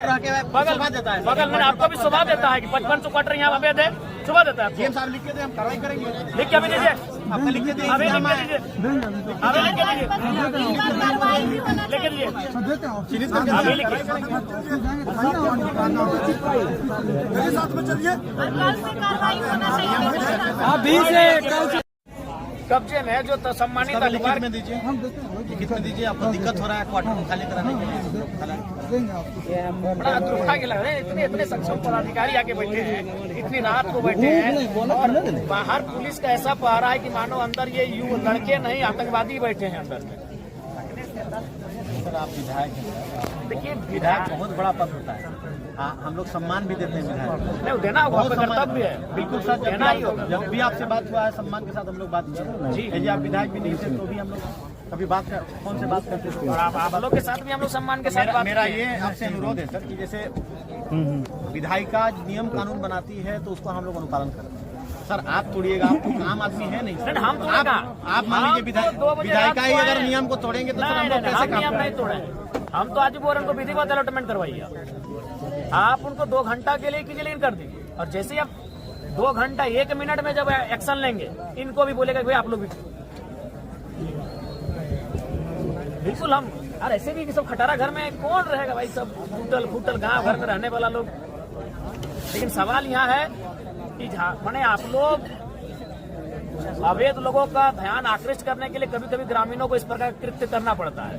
बगल में आपको भी सुबह देता है कि 5500 क्वार्टर यहाँ अवैध है, सुबह देता है। डीएम साहब लिख के दे, हम कार्रवाई करेंगे। लिख के अभी दीजिए, आपने लिख के दीजिए, अभी लिख के दीजिए, अभी लिख के दीजिए, लिख के दीजिए, अभी लिख के। साथ में चलिए। अभी से कब्जे में जो सम्मानित अधिकारी में दीजिए, लिखित में दीजिए। आपको दिक्कत हो रहा है क्वार्टर खाली कराने के लिए, बड़ा दुर्भाग्य लग रहा है। इतने सक्षम पदाधिकारी आके बैठे हैं, इतनी रात को बैठे हैं और बाहर पुलिस का ऐसा पहरा है कि मानो अंदर ये लड़के नहीं आतंकवादी बैठे हैं अंदर में। सर आप विधायक हैं, देखिए विधायक बहुत बड़ा पद होता है। हम लोग सम्मान भी देते हैं विधायक, नहीं देना होगा, कर्तव्य है। बिल्कुल सर, देना ही होगा। जब भी आपसे बात हुआ है सम्मान के साथ हम लोग बात किए जी। यदि आप विधायक भी नहीं थे तो भी हम लोग कभी बात कर, कौन से बात करते थे, और आप लोग के साथ भी हम लोग सम्मान के साथ। मेरा ये आपसे अनुरोध है सर कि जैसे विधायिका नियम कानून बनाती है तो उसको हम लोग अनुपालन करते हैं। सर आप तोड़िएगा, आप तो आम आदमी है नहीं सर, हम आप मान लीजिए विधायिका ही अगर नियम को तोड़ेंगे तो हम लोग कैसे काम नहीं तोड़े। हम तो आज बोल रहे उनको विधिवत अलॉटमेंट करवाइए। आप उनको 2 घंटा के लिए कीजिए, लेकिन कर दीजिए। और जैसे ही आप 2 घंटा 1 मिनट में जब एक्शन लेंगे, इनको भी बोलेगा भाई आप लोग भी बिल्कुल। हम और ऐसे भी सब खटारा घर में कौन रहेगा भाई, सब फूटल फूटल गांव घर में रहने वाला लोग। लेकिन सवाल यहाँ है कि मैंने आप लोग अवैध लोगों का ध्यान आकृष्ट करने के लिए कभी कभी ग्रामीणों को इस प्रकार कृत्य करना पड़ता है।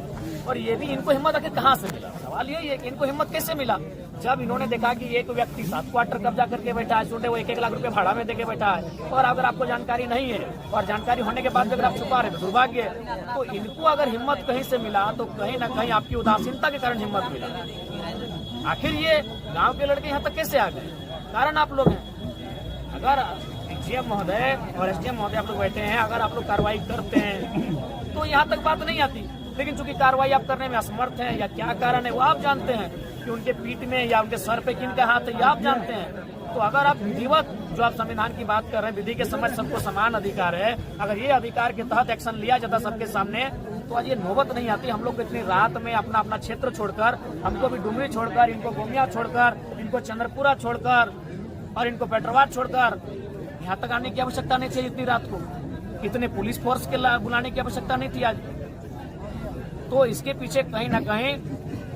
और ये भी इनको हिम्मत आखिर कहाँ से मिला? सवाल यही है कि इनको हिम्मत कैसे मिला? जब इन्होंने देखा कि एक व्यक्ति 7 क्वार्टर कब्जा करके बैठा है, छोटे वो 1-1 लाख रुपए भाड़ा में देके बैठा है, और अगर आपको जानकारी नहीं है और जानकारी होने के बाद भी अगर आप छुपा रहे तो दुर्भाग्य है। तो इनको अगर हिम्मत कहीं से मिला तो कहीं न कहीं आपकी उदासीनता के कारण हिम्मत मिला। आखिर ये गाँव के लड़के यहाँ तक कैसे आ गए? कारण आप लोग हैं। अगर डीएम महोदय और एसडीएम महोदय आप लोग बैठे हैं, अगर आप लोग कार्रवाई करते हैं तो यहाँ तक बात नहीं आती। लेकिन चूंकि कार्रवाई आप करने में असमर्थ हैं या क्या कारण है वो आप जानते हैं, कि उनके पीठ में या उनके सर पे किनका हाथ है ये आप जानते हैं। तो अगर आप विधिवत जो आप संविधान की बात कर रहे हैं, विधि के समझ सबको समान अधिकार है, अगर ये अधिकार के तहत एक्शन लिया जाता सबके सामने तो आज ये नौबत नहीं आती। हम लोग को इतनी रात में अपना अपना क्षेत्र छोड़कर, हमको भी डुमरी छोड़कर, इनको गोमिया छोड़कर, इनको चंद्रपुरा छोड़कर और इनको पेट्रोवाट छोड़कर यहाँ तक आने की आवश्यकता नहीं थी। इतनी रात को इतने पुलिस फोर्स के बुलाने की आवश्यकता नहीं थी आज। तो इसके पीछे कहीं ना कहीं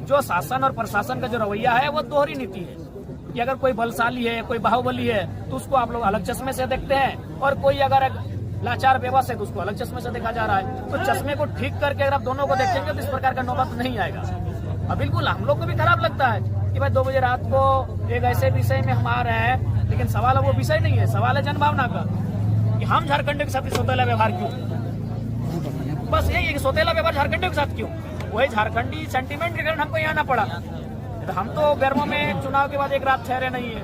जो शासन और प्रशासन का जो रवैया है वो दोहरी नीति है कि अगर कोई बलशाली है, कोई बाहुबली है तो उसको आप लोग अलग चश्मे से देखते हैं, और कोई अगर लाचार बेबस है तो उसको अलग चश्मे से देखा जा रहा है। तो चश्मे को ठीक करके अगर आप दोनों को देखेंगे तो इस प्रकार का नौबत नहीं आएगा। और बिल्कुल हम लोग को भी खराब लगता है कि भाई 2 बजे रात को एक ऐसे विषय में हम आ रहे हैं, लेकिन सवाल वो विषय नहीं है, सवाल है जनभावना का कि हम झारखंड के साथ सौतेला व्यवहार क्यों। बस यही है कि सौतेला व्यवहार झारखंड के साथ क्यों, वही झारखंडी सेंटीमेंट के कारण हमको यहाँ आना पड़ा। तो हम तो बेरमो में चुनाव के बाद एक रात ठहरे नहीं है।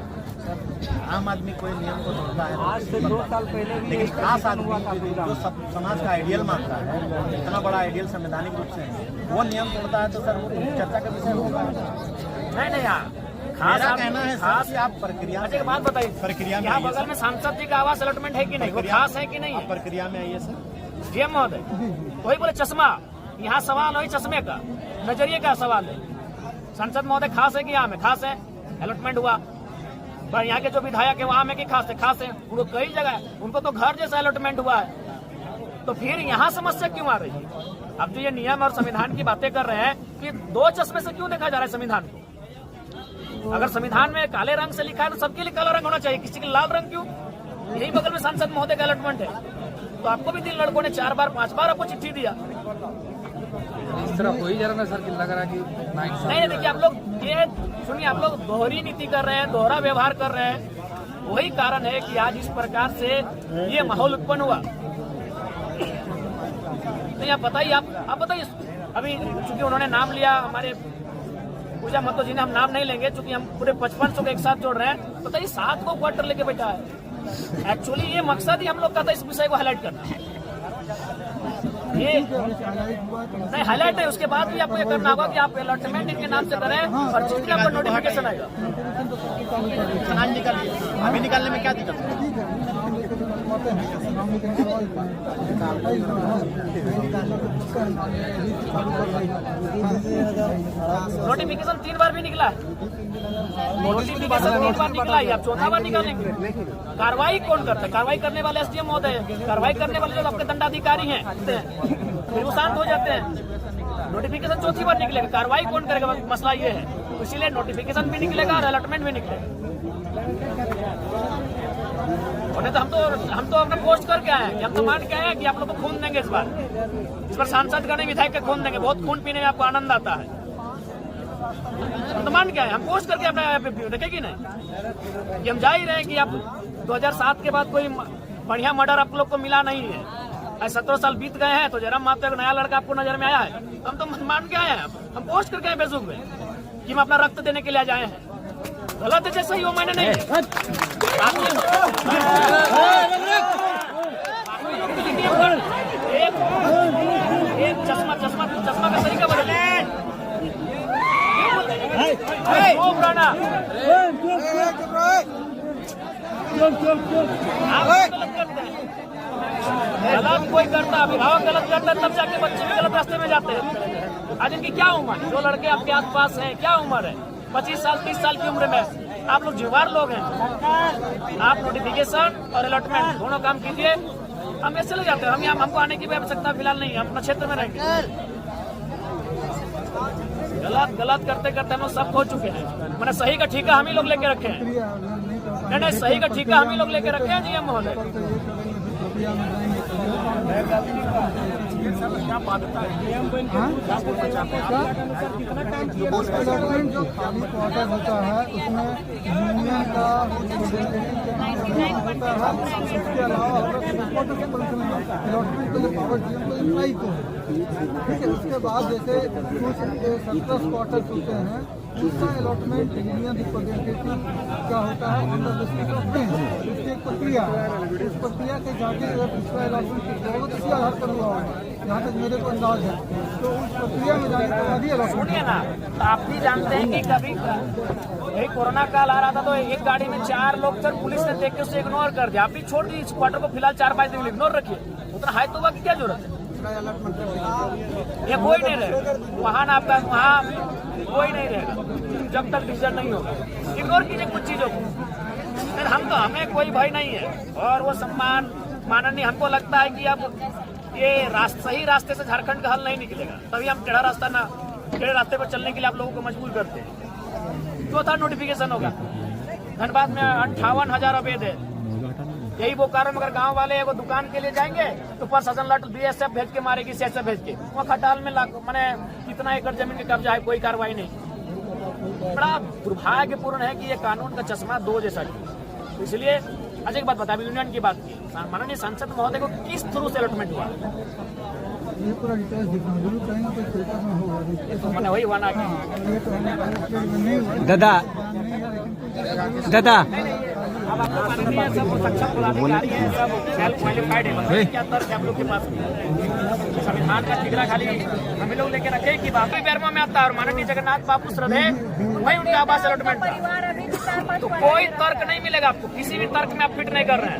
आम आदमी कोई नियम को तोड़ता है आज से 2 साल पहले, लेकिन खास आदमी जो समाज का आइडियल मानता है, इतना बड़ा आइडियल संवैधानिक रूप से वो नियम तोड़ता है तो सर वो चर्चा का विषय होगा। नहीं यार, मेरा कहना है सर कि आप प्रक्रिया एक बात बताइए, प्रक्रिया में बगल में सांसद जी का आवास अलॉटमेंट है कि नहीं, वो खास है कि नहीं है? प्रक्रिया में आइए सर। डीएम महोदय वही बोले चश्मा, यहाँ सवाल वही चश्मे का, नजरिए का सवाल है। सांसद महोदय खास है कि आम है? खास है, अलॉटमेंट हुआ। पर यहाँ के जो विधायक है वो आम है कि खास है? खास है। उनको कई जगह उनको तो घर जैसा अलॉटमेंट हुआ है, तो फिर यहाँ समस्या क्यों आ रही है? अब जो ये नियम और संविधान की बातें कर रहे हैं कि 2 चश्मे से क्यों देखा जा रहा है संविधान को? अगर संविधान में काले रंग से लिखा है तो सबके लिए काला रंग होना चाहिए, किसी के लाल रंग क्यों? यही बगल में सांसद महोदय का अलॉटमेंट है, तो आपको भी 3 लड़कों ने 4 बार 5 बार आपको चिट्ठी दिया। इस तरह हो ही जा रहा है सर कि लग रहा है कि नहीं। देखिए आप लोग ये सुनिए, आप लोग दोहरी नीति कर रहे हैं, दोहरा व्यवहार कर रहे हैं। वही कारण है कि आज इस प्रकार से ये माहौल उत्पन्न हुआ। नहीं आप बताइए, आप बताइए। अभी चूंकि उन्होंने नाम लिया हमारे पूजा महतो जी ने, हम नाम नहीं लेंगे चूंकि हम पूरे 5500 के एक साथ जोड़ रहे हैं। बताइए 7 को क्वार्टर लेके बैठा है। एक्चुअली ये मकसद ही हम लोग का था इस विषय को हाईलाइट करना। ये नहीं हाईलाइट है, उसके बाद भी आपको ये करना होगा कि आप अलॉटमेंट इनके नाम से करें और जितने आपको नोटिफिकेशन आएगा अभी निकालने में क्या दिक्कत है? करवाते हैं सुनामी के नोटिफिकेशन 3 बार भी निकला है। नोटिफिकेशन 3 बार निकला है, आप चौथा बार निकालेंगे। कार्रवाई कौन करता है? कार्रवाई करने वाले एसडीएम महोदय, कार्रवाई करने वाले जो आपके दंडाधिकारी हैं फिर वो शांत हो जाते हैं। नोटिफिकेशन चौथी बार निकलेगा, कार्रवाई कौन करेगा? मसला ये है, इसीलिए नोटिफिकेशन भी निकलेगा और अलॉटमेंट भी निकलेगा। और तो हम तो अपना पोस्ट करके आए हैं, हम तो मान के आए हैं कि आप लोग को खून देंगे इस बार सांसद का नहीं विधायक का खून देंगे। बहुत खून पीने में आपको आनंद आता है, हम तो मान के आए, हम पोस्ट करके अपना देखेगी नहीं कि हम जा ही रहे हैं कि आप 2007 के बाद कोई बढ़िया मर्डर आप लोग को मिला नहीं है। 17 साल बीत गए हैं तो जरा मात्र नया लड़का आपको नजर में आया है, हम तो मान के आए हैं, हम पोस्ट करके आए फेसबुक में कि हम अपना रक्त देने के लिए जाए हैं। गलत है जैसे ही वो मैंने नहीं एक चश्मा का तरीका बदले गलत कोई करता, अभिभावक गलत करता है तब जाके बच्चे भी गलत रास्ते में जाते हैं। आज इनकी क्या उम्र है? जो लड़के आपके आस पास हैं क्या उम्र है? 25 साल 30 साल की उम्र में आप लोग जुवार लोग हैं। आप नोटिफिकेशन और अलॉटमेंट दोनों काम कीजिए, हम ऐसे चले जाते हैं। हम यहाँ हमको आने की भी आवश्यकता फिलहाल नहीं है, हम अपना क्षेत्र में रहेंगे। गलत करते करते हम लोग सब खो चुके हैं। मैंने सही का ठीका हम ही लोग लेके रखे हैं। नहीं, सही का ठीका हम ही लोग लेके रखे हैं जीएम महोदय। क्या बाध्यता है? जो खाली क्वार्टर होता है उसमें यूनियन का होता है, उसके अलावा अलॉटमेंट के लिए पावर डीएम को इम्प्लाई को है। ठीक है, उसके बाद जैसे कुछ 17 क्वार्टर होते हैं, उसका अलॉटमेंट यूनियन रिप्रेजेंटेटिव क्या होता है अंडर द स्टेट ऑफ में, उसकी एक प्रक्रिया है। उस प्रक्रिया के जाके अगर पिछला अलॉटमेंट होगा तो इसी आधार पर हुआ होगा, यहाँ तक मेरे को अंदाज है। तो उस प्रक्रिया में जाने के बाद ही अलॉटमेंट ना, तो आप भी जानते हैं कि कभी यही कोरोना काल आ रहा था तो एक गाड़ी में 4 लोग थे, पुलिस ने देख के उसे इग्नोर कर दिया। आप भी छोड़ दी इस क्वार्टर को फिलहाल 4-5 दिन इग्नोर रखिए, उतना हाई तो की क्या जरूरत है? ये कोई नहीं रहेगा वहाँ ना, आपका वहाँ कोई नहीं रहेगा जब तक डिसीजन नहीं होगा। इग्नोर कीजिए कुछ चीजों को, फिर हमें कोई भय नहीं है और वो सम्मान माननीय। हमको लगता है कि अब ये सही रास्ते से झारखंड का हल नहीं निकलेगा, तभी हम टेढ़ा रास्ते पर चलने के लिए आप लोगों को मजबूर करते हैं। चौथा नोटिफिकेशन होगा धनबाद में 58,000 अवैध है। यही बोकारो में अगर गांव वाले वो दुकान के लिए जाएंगे तो प्रशासन लट बीएसएफ भेज के मारेगी, सीएसएफ भेज के। वहाँ खटाल में मैंने कितना एकड़ जमीन के कब्जा है, कोई कार्रवाई नहीं। बड़ा दुर्भाग्यपूर्ण है कि ये कानून का चश्मा 2 जैसा है। इसलिए अच्छा एक बात बता, यूनियन की बात की, माननीय सांसद महोदय को किस थ्रू से अलॉटमेंट हुआ? ये पूरा डिटेल्स दिखाऊं जरूर, कहीं ना कोई तरीका में होगा। मैंने वही वाना दादा अब आप लोग सब सक्षम पदाधिकारी हैं, सब वेल क्वालिफाइड है। क्या तर्क आप लोग के पास? संविधान का ठिकरा खाली हम लोग लेके रखे कि बाकी बैरमा में आता है और माननीय जगन्नाथ बाबू श्रद्धे वही उनका आवास अलॉटमेंट था। तो कोई तर्क नहीं मिलेगा आपको, किसी भी तर्क में आप फिट नहीं कर रहे हैं।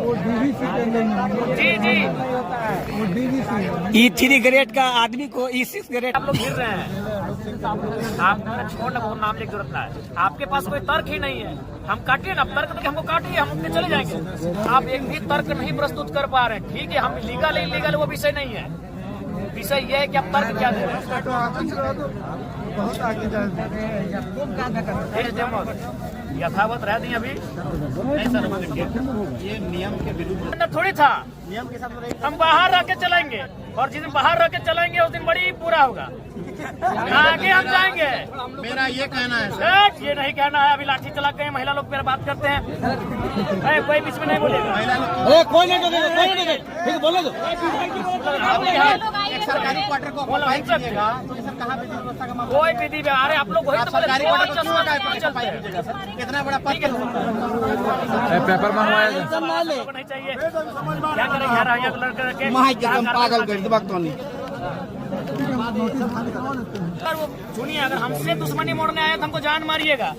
जी E3 ग्रेड का आदमी को E6 ग्रेड आप लोग गिर रहे हैं। आप छोड़ ना, नाम लेके जरूरत ना है। आपके पास कोई तर्क ही नहीं है, हम काटिए ना, तर्क देके हमको काटिए, हम अपने चले जाएंगे। आप एक भी तर्क नहीं प्रस्तुत कर पा रहे हैं, ठीक है, हम लीगल इलीगल वो विषय नहीं है। विषय ये है कि आप तर्क क्या दे रहे हैं। बहुत आगे यथावत रह दी अभी नहीं सर, ये नियम के विरुद्ध थोड़ी था। नियम के साथ हम बाहर रह के चलेंगे और जिस दिन बाहर रह के चलेंगे उस दिन बड़ी बुरा होगा। आगे हम जाएंगे। मेरा ये कहना है सर, ये नहीं कहना है। अभी लाठी चला के महिला लोग मेरा बात करते हैं, कोई बीच में नहीं बोलेगा। कोई नहीं बोलो तो एक सरकारी क्वार्टर को ऑक्युपाई कीजिएगा तो सर कहाँ विधि व्यवस्था का मामला? कोई विधि व्यवहार है, आप लोग वही तो बोले सरकारी क्वार्टर को क्यों ऑक्युपाई कीजिएगा सर? कितना बड़ा पद पेपर मंगवाया नहीं चाहिए। क्या करेंगे यार, यहाँ लड़के पागल कर दे वक्त नहीं। वो सुनिए, अगर हमसे दुश्मनी मोड़ने आए तो हमको जान मारिएगा।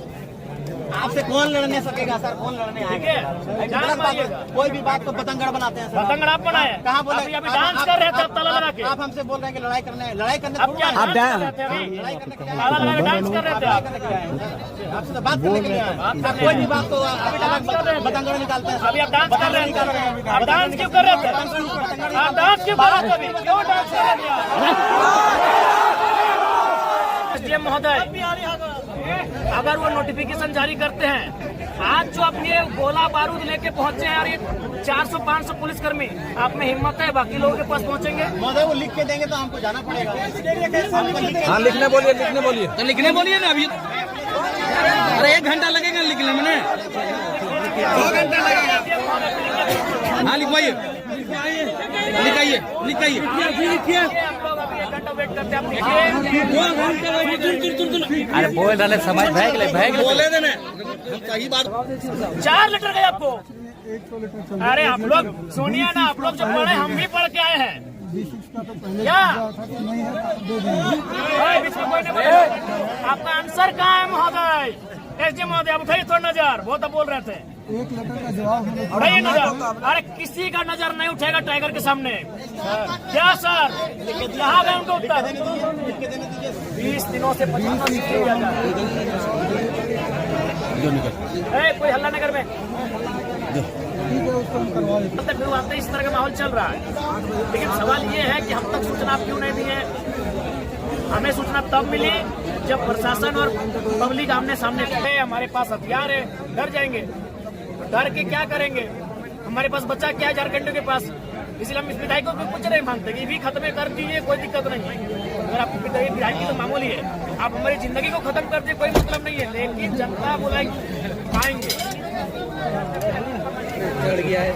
आपसे कौन लड़ने सकेगा सर, कौन लड़ने आएगा? जान गलत बात मारिएगा। है। कोई भी बात को पतंगड़ बनाते हैं सर। पतंगड़ आप बनाए? कहाँ बोले? अभी डांस कर रहे थे आप ताला लगा के। आप हमसे बोल रहे हैं कि लड़ाई करने, लड़ाई करने अब क्या थोड़ा- डांस कर रहे थे अभी? लड़ाई करने क्या है? ताला लगा के डांस कर रहे थे आप? आपसे तो बात करने के लिए आए हैं। आप कोई भी बात को पतंगड़ निकालते हैं। अभी आप डांस कर रहे थे, आप डांस क्यों कर रहे थे? आप डांस क्यों कर रहे थे अभी? क्यों डांस कर रहे थे? एसडीएम महोदय, अगर वो नोटिफिकेशन जारी करते हैं, आज जो अपने गोला बारूद लेके पहुंचे हैं और ये 400-500 पुलिसकर्मी, आप में हिम्मत है बाकी लोगों के पास पहुंचेंगे? महोदय वो लिख के देंगे तो हमको जाना पड़ेगा। हमको लिख के- हाँ लिखने बोलिए तो लिखने बोलिए ना अभी। अरे 1 घंटा लगेगा लिखने में, 2 घंटा लगेगा। हाँ लिखवाइए, लिखाइए। आप लोग अभी 1 घंटा वेट करते हैं, आप लिखिए। अरे बोल रहे समझ भाग बोले देने सही बात। 4 लीटर गए आपको? 100 लीटर चल अरे आप लोग सुनिए ना, आप लोग जो पढ़े हम भी पढ़ के आए हैं। D6 का तो पहले क्या? दिया था कि नहीं है तो दे देंगे। ओए, बीच में कोई नहीं बोले। आपका आंसर कहाँ है महोदय? एसडीएम महोदय, आप उठाइए थोड़ा नजर, वो तो बोल रहे थे। 1 लीटर का जवाब हमें उठाइए नजर। अरे किसी का नजर नहीं उठेगा टाइगर के सामने। क्या सर, कहाँ गए उनका उत्तर? 20 दिनों से 50 किया जा रहा है। कोई हल्ला नगर में ठीक है, उसको हम करवा देते हैं। तक फिर आते इस तरह का माहौल चल रहा है। लेकिन सवाल ये है कि हम तक सूचना आप क्यों नहीं दी है? हमें सूचना तब मिली जब प्रशासन और पब्लिक आमने सामने थे। हमारे पास हथियार है, डर जाएंगे? डर के क्या करेंगे? हमारे पास बच्चा क्या है झारखंड के पास? इसलिए हम इस विधायकों को कुछ नहीं मांगते कि भी खत्म कर दीजिए, कोई दिक्कत नहीं है। अगर आपकी विधायकी तो मामूली है, आप हमारी जिंदगी को खत्म कर दिए, कोई मतलब नहीं है। लेकिन जनता बुलाएंगे, पाएंगे। चढ़ गया है।